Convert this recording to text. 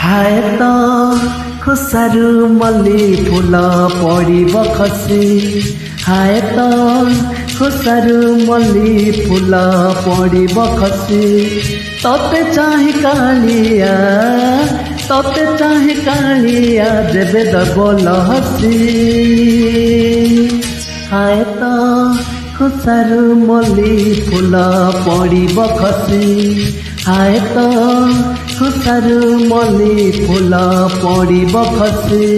हाय तो खुसारू मल्ली फूल पड़िब खसी। हाय तो खुसारू मल्ली फूल पड़िब खसी। तोते चाहे कालिया तोते चाहे कालिया देवे दबल हसी। हाय तो खुसारू मल्ली फूल पड़िब खसी। हाय तो खुसारू मल्ली फूल पड़िब खसी।